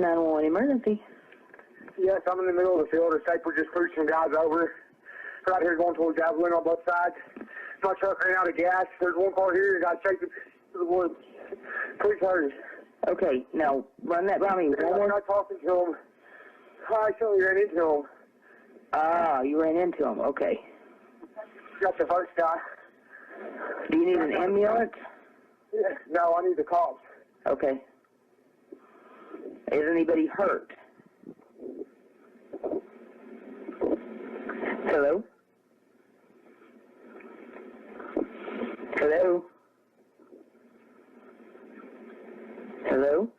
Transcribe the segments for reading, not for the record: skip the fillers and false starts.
911 emergency. Yes, I'm in the middle of the field. The Staple just pushed some guys over. Right here going towards Javelin on both sides. My truck ran out of gas. There's one car here. The guy's chasing to the woods. Please hurry. Okay, now run that by me. I'm not talking to him. I actually ran into him. Ah, you ran into him. Okay. Got the first guy. Do you need an ambulance? Yeah. No, I need the cops. Okay. Is anybody hurt? Hello? Hello? Hello?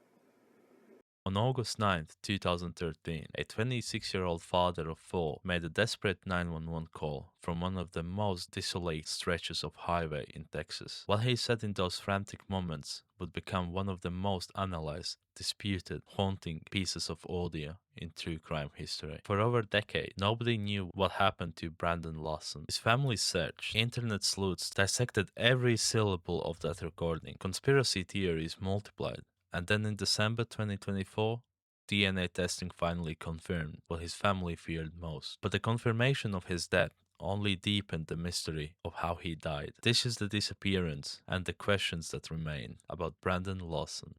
On August 9th, 2013, a 26-year-old father of four made a desperate 911 call from one of the most desolate stretches of highway in Texas. What he said in those frantic moments would become one of the most analyzed, disputed, haunting pieces of audio in true crime history. For over a decade, nobody knew what happened to Brandon Lawson. His family searched. Internet sleuths dissected every syllable of that recording. Conspiracy theories multiplied. And then in December 2024, DNA testing finally confirmed what his family feared most. But the confirmation of his death only deepened the mystery of how he died. This is the disappearance and the questions that remain about Brandon Lawson.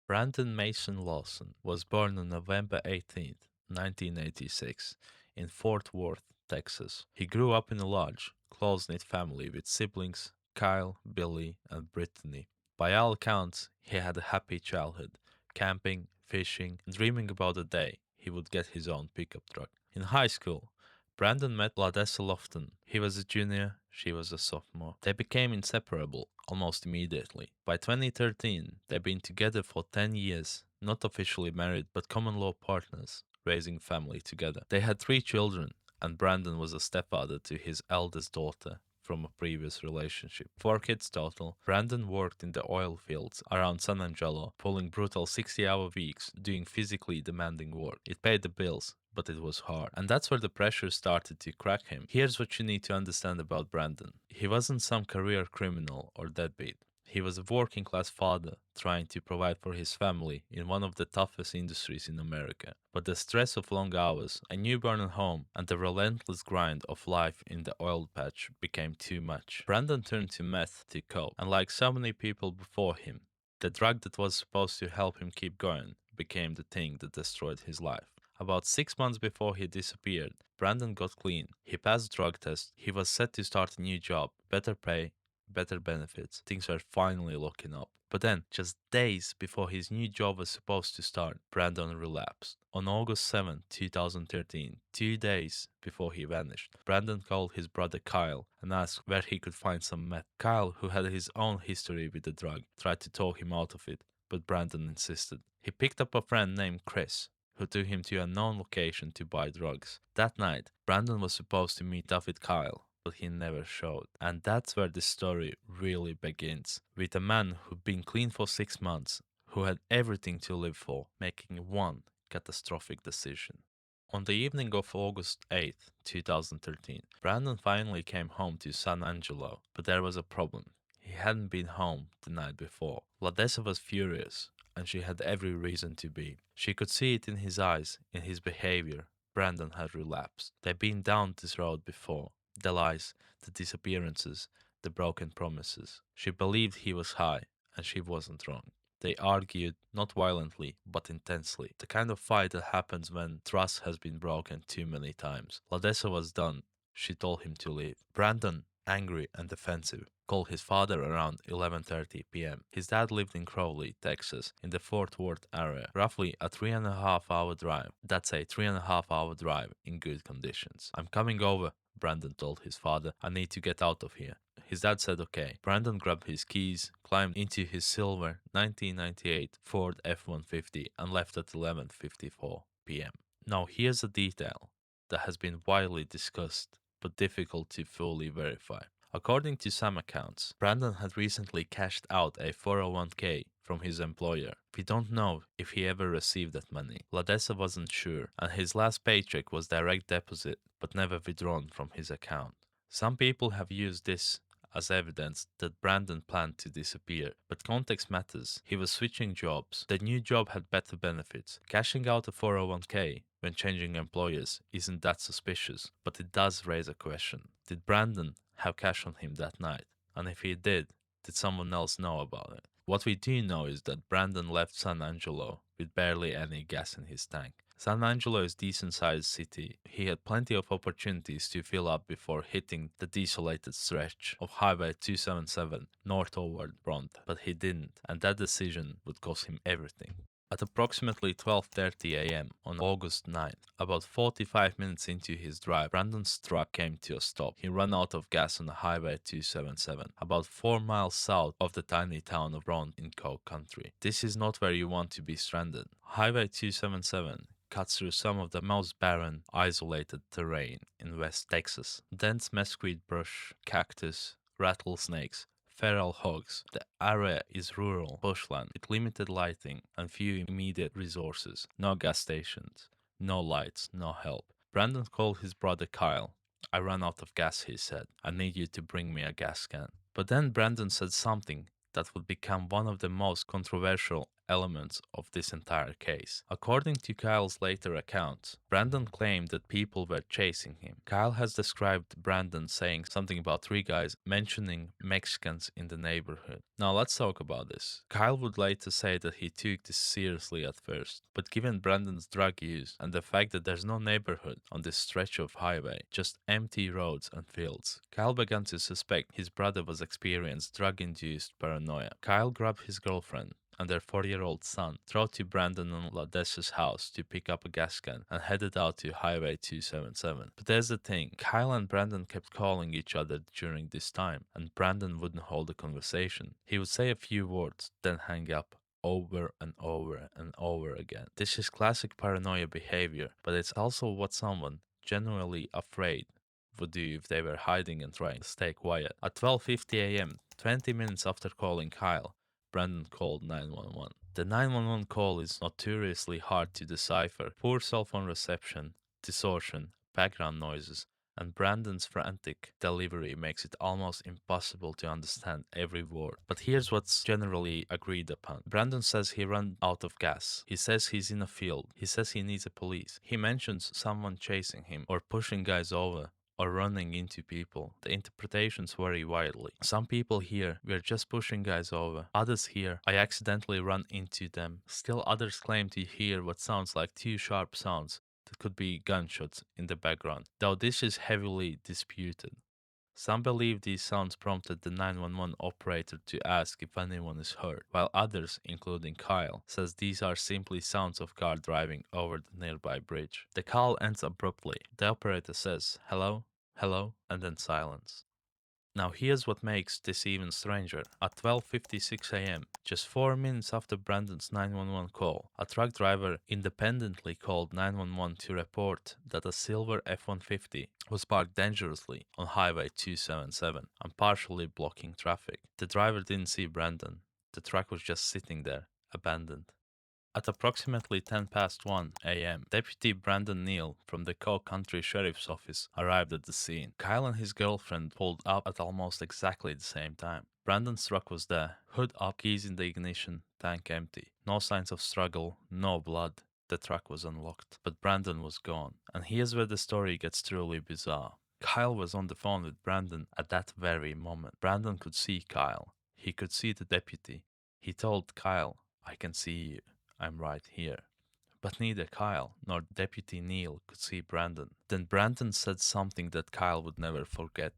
Brandon Mason Lawson was born on November 18, 1986, in Fort Worth, Texas. He grew up in a large, close-knit family with siblings Kyle, Billy, and Brittany. By all accounts, he had a happy childhood, camping, fishing, and dreaming about the day he would get his own pickup truck. In high school, Brandon met Ladessa Lofton. He was a junior, she was a sophomore. They became inseparable almost immediately. By 2013, they'd been together for 10 years, not officially married, but common law partners, raising family together. They had 3 children, and Brandon was a stepfather to his eldest daughter from a previous relationship. 4 kids total. Brandon worked in the oil fields around San Angelo, pulling brutal 60-hour weeks, doing physically demanding work. It paid the bills, but it was hard. And that's where the pressure started to crack him. Here's what you need to understand about Brandon. He wasn't some career criminal or deadbeat. He was a working-class father trying to provide for his family in one of the toughest industries in America. But the stress of long hours, a newborn at home, and the relentless grind of life in the oil patch became too much. Brandon turned to meth to cope, and like so many people before him, the drug that was supposed to help him keep going became the thing that destroyed his life. About 6 months before he disappeared, Brandon got clean. He passed drug tests. He was set to start a new job, better pay, better benefits. Things were finally looking up. But then, just days before his new job was supposed to start, Brandon relapsed. On August 7, 2013, 2 days before he vanished, Brandon called his brother Kyle and asked where he could find some meth. Kyle, who had his own history with the drug, tried to talk him out of it, but Brandon insisted. He picked up a friend named Chris, who took him to a known location to buy drugs. That night, Brandon was supposed to meet up with Kyle, but he never showed. And that's where the story really begins, with a man who'd been clean for 6 months, who had everything to live for, making one catastrophic decision. On the evening of August 8, 2013, Brandon finally came home to San Angelo, but there was a problem. He hadn't been home the night before. Ladessa was furious, and she had every reason to be. She could see it in his eyes, in his behavior. Brandon had relapsed. They'd been down this road before. The lies, the disappearances, the broken promises. She believed he was high, and she wasn't wrong. They argued, not violently, but intensely. The kind of fight that happens when trust has been broken too many times. Ladessa was done. She told him to leave. Brandon, angry and defensive, called his father around 11:30 p.m. His dad lived in Crowley, Texas, in the Fort Worth area, roughly a 3.5-hour drive. That's a 3.5-hour drive in good conditions. "I'm coming over," Brandon told his father. "I need to get out of here." His dad said okay. Brandon grabbed his keys, climbed into his silver 1998 Ford F-150 and left at 11:54 p.m. Now here's a detail that has been widely discussed but difficult to fully verify. According to some accounts, Brandon had recently cashed out a 401k from his employer. We don't know if he ever received that money. Ladessa wasn't sure, and his last paycheck was direct deposit but never withdrawn from his account. Some people have used this as evidence that Brandon planned to disappear. But context matters. He was switching jobs. The new job had better benefits. Cashing out a 401k when changing employers isn't that suspicious, but it does raise a question. Did Brandon have cash on him that night? And if he did someone else know about it? What we do know is that Brandon left San Angelo with barely any gas in his tank. San Angelo is a decent-sized city. He had plenty of opportunities to fill up before hitting the desolated stretch of Highway 277 north toward Bronte, but he didn't, and that decision would cost him everything. At approximately 12:30 a.m. on August 9th, about 45 minutes into his drive, Brandon's truck came to a stop. He ran out of gas on the Highway 277, about 4 miles south of the tiny town of Bronte in Coke Country. This is not where you want to be stranded. Highway 277 cuts through some of the most barren, isolated terrain in West Texas. Dense mesquite brush, cactus, rattlesnakes, feral hogs. The area is rural bushland with limited lighting and few immediate resources. No gas stations, no lights, no help. Brandon called his brother Kyle. I ran out of gas, he said. I need you to bring me a gas can. But then Brandon said something that would become one of the most controversial elements of this entire case. According to Kyle's later accounts, Brandon claimed that people were chasing him. Kyle has described Brandon saying something about 3 guys mentioning Mexicans in the neighborhood. Now let's talk about this. Kyle would later say that he took this seriously at first, but given Brandon's drug use and the fact that there's no neighborhood on this stretch of highway, just empty roads and fields, Kyle began to suspect his brother was experiencing drug-induced paranoia. Kyle grabbed his girlfriend and their 4-year-old son, drove to Brandon and Ladessa's house to pick up a gas can and headed out to Highway 277. But there's the thing, Kyle and Brandon kept calling each other during this time, and Brandon wouldn't hold a conversation. He would say a few words, then hang up over and over and over again. This is classic paranoia behavior, but it's also what someone genuinely afraid would do if they were hiding and trying to stay quiet. At 12:50 a.m., 20 minutes after calling Kyle, Brandon called 911. The 911 call is notoriously hard to decipher. Poor cell phone reception, distortion, background noises, and Brandon's frantic delivery makes it almost impossible to understand every word. But here's what's generally agreed upon. Brandon says he ran out of gas. He says he's in a field. He says he needs a police. He mentions someone chasing him or pushing guys over or running into people. The interpretations vary widely. Some people hear, we're just pushing guys over. Others hear, I accidentally run into them. Still others claim to hear what sounds like 2 sharp sounds that could be gunshots in the background, though this is heavily disputed. Some believe these sounds prompted the 911 operator to ask if anyone is hurt, while others, including Kyle, says these are simply sounds of car driving over the nearby bridge. The call ends abruptly. The operator says, hello, hello, and then silence. Now here's what makes this even stranger. At 12:56 a.m., just 4 minutes after Brandon's 911 call, a truck driver independently called 911 to report that a silver F-150 was parked dangerously on Highway 277 and partially blocking traffic. The driver didn't see Brandon. The truck was just sitting there, abandoned. At approximately 1 a.m., Deputy Brandon Neal from the Coke Country Sheriff's Office arrived at the scene. Kyle and his girlfriend pulled up at almost exactly the same time. Brandon's truck was there, hood up, keys in the ignition, tank empty. No signs of struggle, no blood. The truck was unlocked, but Brandon was gone. And here's where the story gets truly bizarre. Kyle was on the phone with Brandon at that very moment. Brandon could see Kyle. He could see the deputy. He told Kyle, I can see you. I'm right here. But neither Kyle nor Deputy Neal could see Brandon. Then Brandon said something that Kyle would never forget.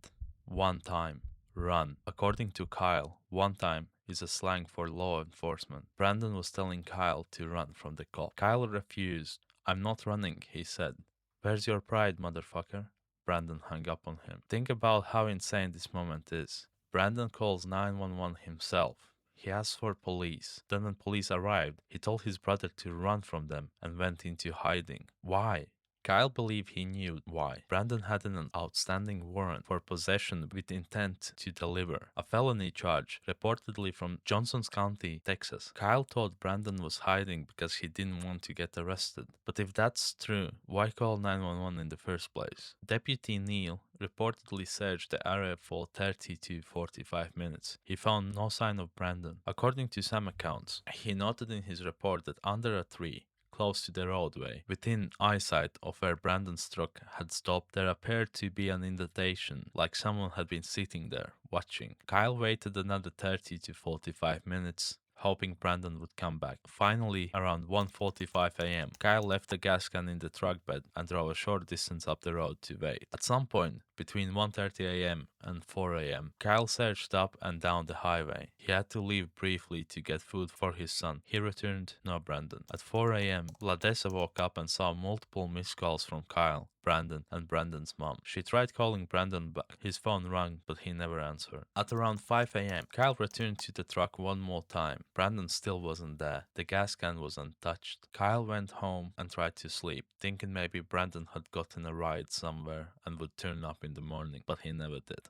One time, run. According to Kyle, one time is a slang for law enforcement. Brandon was telling Kyle to run from the cop. Kyle refused. I'm not running, he said. Where's your pride, motherfucker? Brandon hung up on him. Think about how insane this moment is. Brandon calls 911 himself. He asked for police. Then when police arrived, he told his brother to run from them and went into hiding. Why? Kyle believed he knew why. Brandon had an outstanding warrant for possession with intent to deliver, a felony charge, reportedly from Johnson County, Texas. Kyle thought Brandon was hiding because he didn't want to get arrested. But if that's true, why call 911 in the first place? Deputy Neal reportedly searched the area for 30 to 45 minutes. He found no sign of Brandon. According to some accounts, he noted in his report that under a tree, close to the roadway, within eyesight of where Brandon's truck had stopped, there appeared to be an indentation, like someone had been sitting there, watching. Kyle waited another 30 to 45 minutes, hoping Brandon would come back. Finally, around 1:45 a.m., Kyle left the gas can in the truck bed and drove a short distance up the road to wait. At some point, between 1:30 a.m. and 4 a.m., Kyle searched up and down the highway. He had to leave briefly to get food for his son. He returned, no Brandon. At 4 a.m., Ladessa woke up and saw multiple missed calls from Kyle, Brandon, and Brandon's mom. She tried calling Brandon back. His phone rang, but he never answered. At around 5 a.m., Kyle returned to the truck one more time. Brandon still wasn't there. The gas can was untouched. Kyle went home and tried to sleep, thinking maybe Brandon had gotten a ride somewhere and would turn up in the morning, but he never did.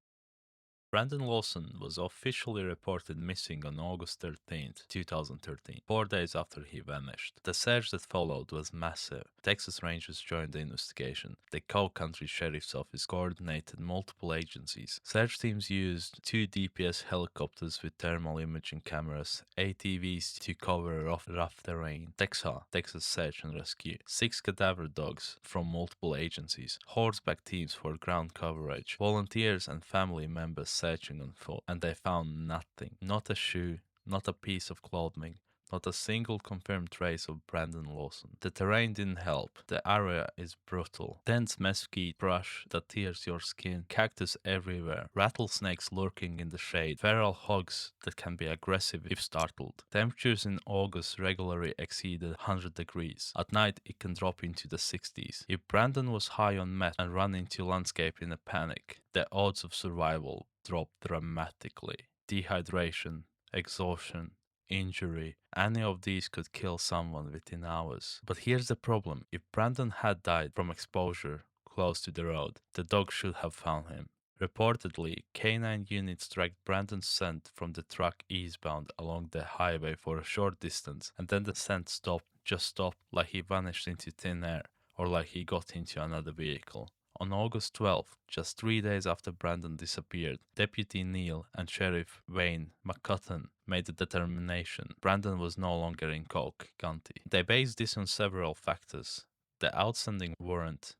Brandon Lawson was officially reported missing on August 13, 2013, 4 days after he vanished. The search that followed was massive. Texas Rangers joined the investigation. The Cow Country Sheriff's Office coordinated multiple agencies. Search teams used 2 DPS helicopters with thermal imaging cameras, ATVs to cover rough terrain, Texas Search and Rescue, 6 cadaver dogs from multiple agencies, horseback teams for ground coverage, volunteers and family members searching on foot, and they found nothing. Not a shoe, not a piece of clothing, not a single confirmed trace of Brandon Lawson. The terrain didn't help. The area is brutal. Dense mesquite brush that tears your skin, cactus everywhere, rattlesnakes lurking in the shade, feral hogs that can be aggressive if startled. Temperatures in August regularly exceeded 100 degrees. At night, it can drop into the 60s. If Brandon was high on meth and ran into landscape in a panic, the odds of survival dropped dramatically. Dehydration, exhaustion, injury, any of these could kill someone within hours. But here's the problem. If Brandon had died from exposure close to the road, the dog should have found him. Reportedly, K9 units tracked Brandon's scent from the truck eastbound along the highway for a short distance, and then the scent just stopped, like he vanished into thin air, or like he got into another vehicle. On August 12th, just 3 days after Brandon disappeared, Deputy Neal and Sheriff Wayne McCutcheon made the determination Brandon was no longer in Coke County. They based this on several factors: the outstanding warrant,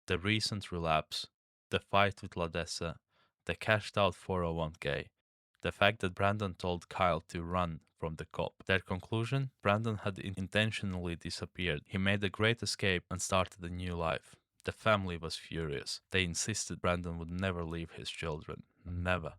the recent relapse, the fight with Ladessa, the cashed out 401k, the fact that Brandon told Kyle to run from the cop. Their conclusion? Brandon had intentionally disappeared. He made a great escape and started a new life. The family was furious. They insisted Brandon would never leave his children. Never.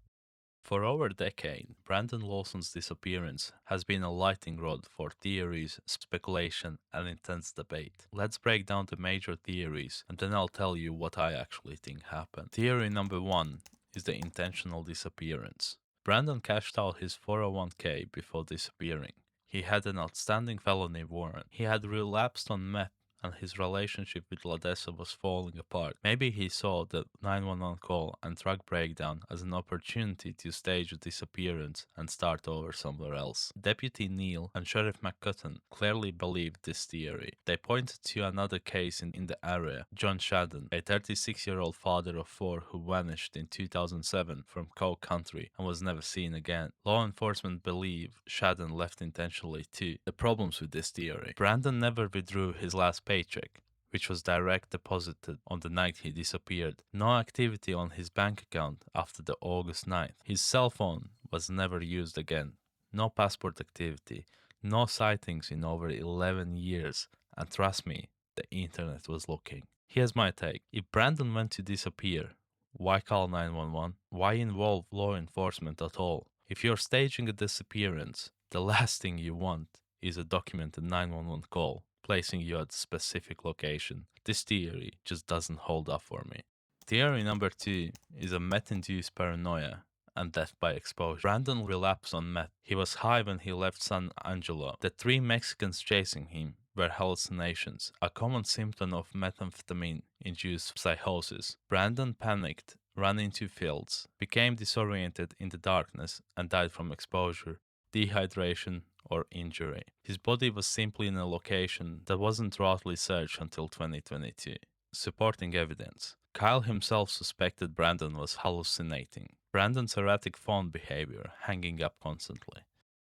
For over a decade, Brandon Lawson's disappearance has been a lightning rod for theories, speculation, and intense debate. Let's break down the major theories, and then I'll tell you what I actually think happened. Theory number 1 is the intentional disappearance. Brandon cashed out his 401k before disappearing. He had an outstanding felony warrant. He had relapsed on meth, and his relationship with Ladessa was falling apart. Maybe he saw the 911 call and truck breakdown as an opportunity to stage a disappearance and start over somewhere else. Deputy Neal and Sheriff McCutcheon clearly believed this theory. They pointed to another case in the area, John Shadden, a 36-year-old father of 4 who vanished in 2007 from Cow Country and was never seen again. Law enforcement believe Shadden left intentionally too. The problems with this theory: Brandon never withdrew his last paycheck, which was direct deposited on the night he disappeared. No activity on his bank account after the August 9th. His cell phone was never used again. No passport activity. No sightings in over 11 years. And trust me, the internet was looking. Here's my take. If Brandon went to disappear, why call 911? Why involve law enforcement at all? If you're staging a disappearance, the last thing you want is a documented 911 call placing you at a specific location. This theory just doesn't hold up for me. Theory number 2 is a meth-induced paranoia and death by exposure. Brandon relapsed on meth. He was high when he left San Angelo. The 3 Mexicans chasing him were hallucinations, a common symptom of methamphetamine-induced psychosis. Brandon panicked, ran into fields, became disoriented in the darkness, and died from exposure, dehydration, or injury. His body was simply in a location that wasn't thoroughly searched until 2022. Supporting evidence. Kyle himself suspected Brandon was hallucinating. Brandon's erratic phone behavior, hanging up constantly.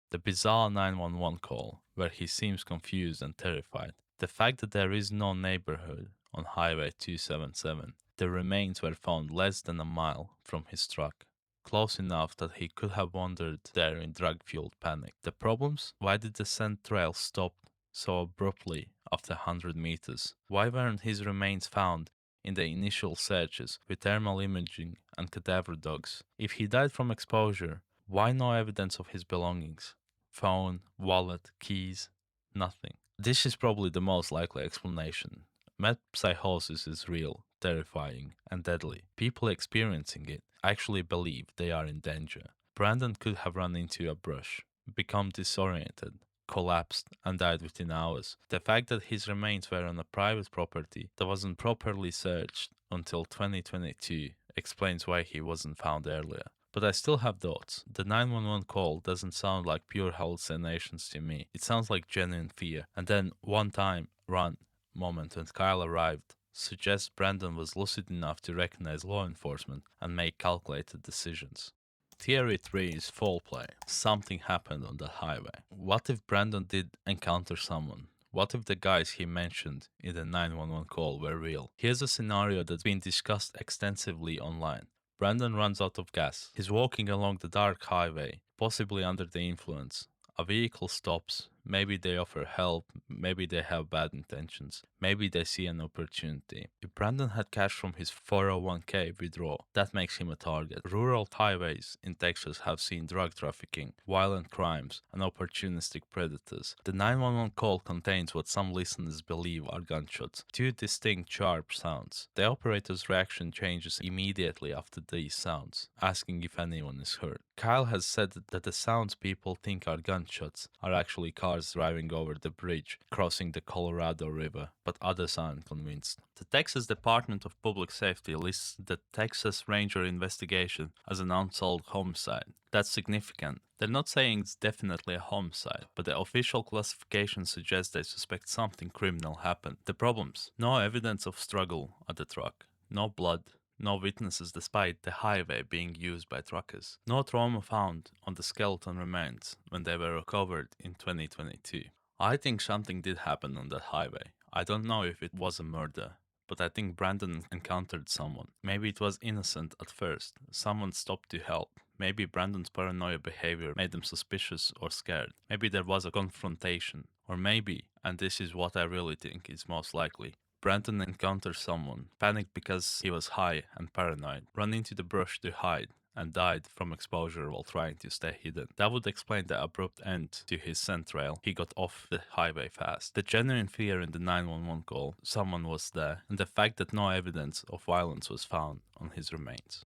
The bizarre 911 call, where he seems confused and terrified. The fact that there is no neighborhood on Highway 277. The remains were found less than a mile from his truck, close enough that he could have wandered there in drug-fueled panic. The problems? Why did the scent trail stop so abruptly after 100 meters? Why weren't his remains found in the initial searches with thermal imaging and cadaver dogs? If he died from exposure, why no evidence of his belongings? Phone, wallet, keys, nothing. This is probably the most likely explanation. Meth psychosis is real, terrifying, and deadly. People experiencing it actually believe they are in danger. Brandon could have run into a brush, become disoriented, collapsed, and died within hours. The fact that his remains were on a private property that wasn't properly searched until 2022 explains why he wasn't found earlier. But I still have doubts. The 911 call doesn't sound like pure hallucinations to me. It sounds like genuine fear. And then one time, run moment when Kyle arrived suggests Brandon was lucid enough to recognize law enforcement and make calculated decisions. Theory 3 is foul play. Something happened on the highway. What if Brandon did encounter someone? What if the guys he mentioned in the 911 call were real? Here's a scenario that's been discussed extensively online. Brandon runs out of gas. He's walking along the dark highway, possibly under the influence. A vehicle stops. Maybe they offer help. Maybe they have bad intentions. Maybe they see an opportunity. If Brandon had cash from his 401k withdrawal, that makes him a target. Rural highways in Texas have seen drug trafficking, violent crimes, and opportunistic predators. The 911 call contains what some listeners believe are gunshots. Two distinct sharp sounds. The operator's reaction changes immediately after these sounds, asking if anyone is hurt. Kyle has said that the sounds people think are gunshots are actually cars driving over the bridge, crossing the Colorado River, but others aren't convinced. The Texas Department of Public Safety lists the Texas Ranger investigation as an unsolved homicide. That's significant. They're not saying it's definitely a homicide, but the official classification suggests they suspect something criminal happened. The problems? No evidence of struggle at the truck, no blood, no witnesses despite the highway being used by truckers. No trauma found on the skeleton remains when they were recovered in 2022. I think something did happen on that highway. I don't know if it was a murder, but I think Brandon encountered someone. Maybe it was innocent at first. Someone stopped to help. Maybe Brandon's paranoia behavior made them suspicious or scared. Maybe there was a confrontation. Or maybe, and this is what I really think is most likely, Brandon encountered someone, panicked because he was high and paranoid, ran into the brush to hide, and died from exposure while trying to stay hidden. That would explain the abrupt end to his scent trail. He got off the highway fast. The genuine fear in the 911 call, someone was there, and the fact that no evidence of violence was found on his remains.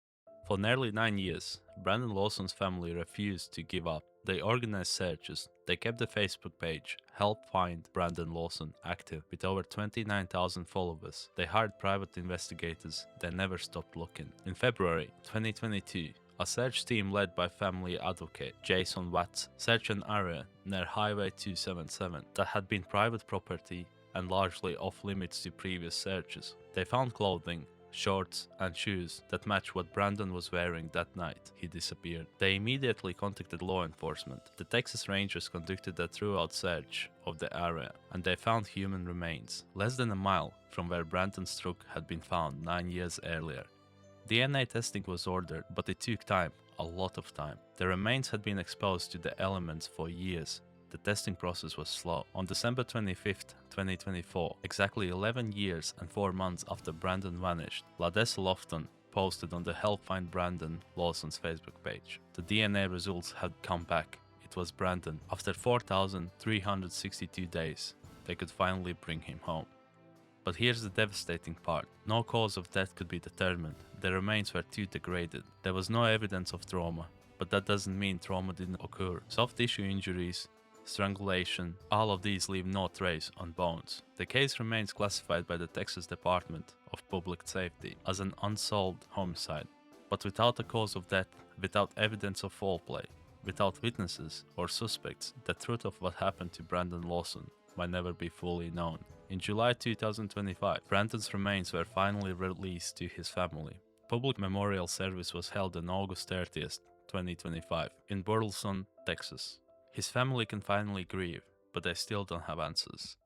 For nearly 9 years, Brandon Lawson's family refused to give up. They organized searches. They kept the Facebook page Help Find Brandon Lawson active with over 29,000 followers. They hired private investigators. They never stopped looking. In February 2022, a search team led by family advocate Jason Watts searched an area near Highway 277 that had been private property and largely off limits to previous searches. They found clothing, shorts, and shoes that match what Brandon was wearing that night he disappeared. They immediately contacted law enforcement. The Texas Rangers conducted a thorough search of the area, and they found human remains less than a mile from where Brandon's truck had been found 9 years earlier. DNA testing was ordered, but it took time, a lot of time. The remains had been exposed to the elements for years. The testing process was slow. On December 25th, 2024, exactly 11 years and 4 months after Brandon vanished, Desolate posted on the Help Find Brandon Lawson's Facebook page. The DNA results had come back. It was Brandon. After 4,362 days, they could finally bring him home. But here's the devastating part. No cause of death could be determined. The remains were too degraded. There was no evidence of trauma, but that doesn't mean trauma didn't occur. Soft tissue injuries, strangulation, all of these leave no trace on Bones. The case remains classified by the Texas Department of Public Safety as an unsolved homicide, but without a cause of death, without evidence of foul play, without witnesses or suspects, the truth of what happened to Brandon Lawson might never be fully known. In July 2025, Brandon's remains were finally released to his family. Public memorial service was held on August 30th, 2025, in Burleson, Texas. His family can finally grieve, but they still don't have answers.